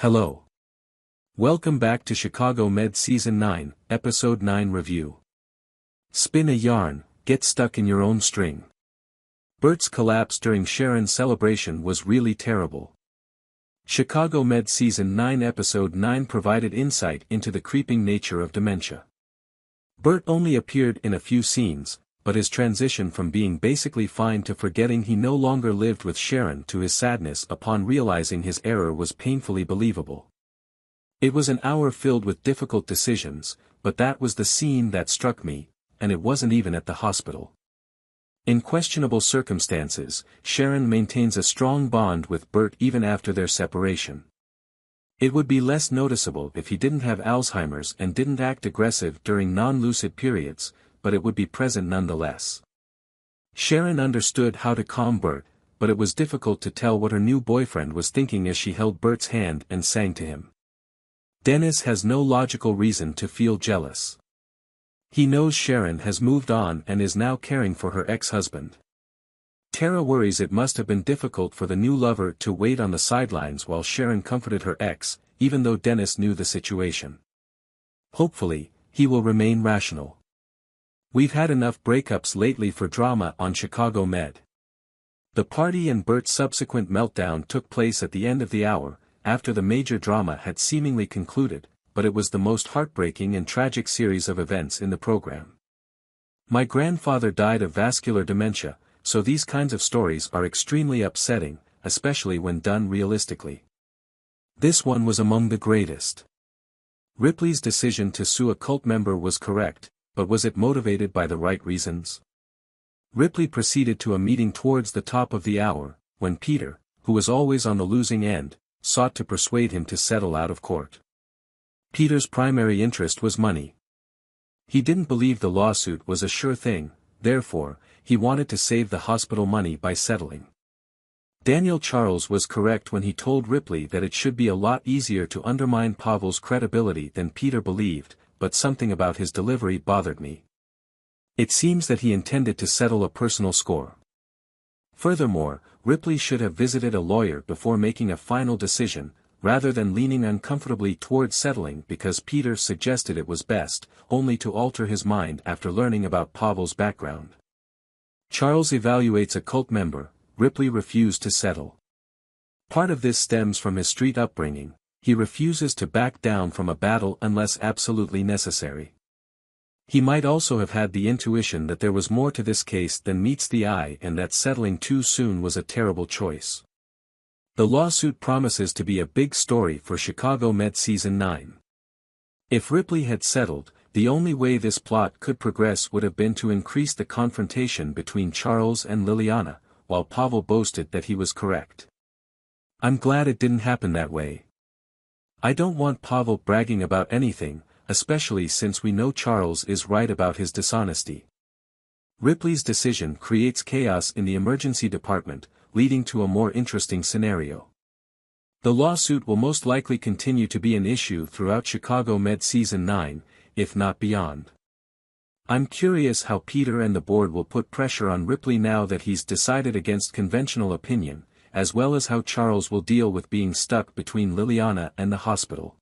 Hello. Welcome back to Chicago Med Season 9, Episode 9 Review. Spin a yarn, get stuck in your own string. Bert's collapse during Sharon's celebration was really terrible. Chicago Med Season 9 Episode 9 provided insight into the creeping nature of dementia. Bert only appeared in a few scenes, but his transition from being basically fine to forgetting he no longer lived with Sharon to his sadness upon realizing his error was painfully believable. It was an hour filled with difficult decisions, but that was the scene that struck me, and it wasn't even at the hospital. In questionable circumstances, Sharon maintains a strong bond with Bert even after their separation. It would be less noticeable if he didn't have Alzheimer's and didn't act aggressive during non-lucid periods, but it would be present nonetheless. Sharon understood how to calm Bert, but it was difficult to tell what her new boyfriend was thinking as she held Bert's hand and sang to him. Dennis has no logical reason to feel jealous. He knows Sharon has moved on and is now caring for her ex-husband. Tara worries it must have been difficult for the new lover to wait on the sidelines while Sharon comforted her ex, even though Dennis knew the situation. Hopefully, he will remain rational. We've had enough breakups lately for drama on Chicago Med. The party and Bert's subsequent meltdown took place at the end of the hour, after the major drama had seemingly concluded, but it was the most heartbreaking and tragic series of events in the program. My grandfather died of vascular dementia, so these kinds of stories are extremely upsetting, especially when done realistically. This one was among the greatest. Ripley's decision to sue a cult member was correct, but was it motivated by the right reasons? Ripley proceeded to a meeting towards the top of the hour, when Peter, who was always on the losing end, sought to persuade him to settle out of court. Peter's primary interest was money. He didn't believe the lawsuit was a sure thing, therefore, he wanted to save the hospital money by settling. Daniel Charles was correct when he told Ripley that it should be a lot easier to undermine Pavel's credibility than Peter believed, but something about his delivery bothered me. It seems that he intended to settle a personal score. Furthermore, Ripley should have visited a lawyer before making a final decision, rather than leaning uncomfortably towards settling because Peter suggested it was best, only to alter his mind after learning about Pavel's background. Charles evaluates a cult member, Ripley refused to settle. Part of this stems from his street upbringing. He refuses to back down from a battle unless absolutely necessary. He might also have had the intuition that there was more to this case than meets the eye and that settling too soon was a terrible choice. The lawsuit promises to be a big story for Chicago Med Season 9. If Ripley had settled, the only way this plot could progress would have been to increase the confrontation between Charles and Liliana, while Pavel boasted that he was correct. I'm glad it didn't happen that way. I don't want Pavel bragging about anything, especially since we know Charles is right about his dishonesty. Ripley's decision creates chaos in the emergency department, leading to a more interesting scenario. The lawsuit will most likely continue to be an issue throughout Chicago Med Season 9, if not beyond. I'm curious how Peter and the board will put pressure on Ripley now that he's decided against conventional opinion, as well as how Charles will deal with being stuck between Liliana and the hospital.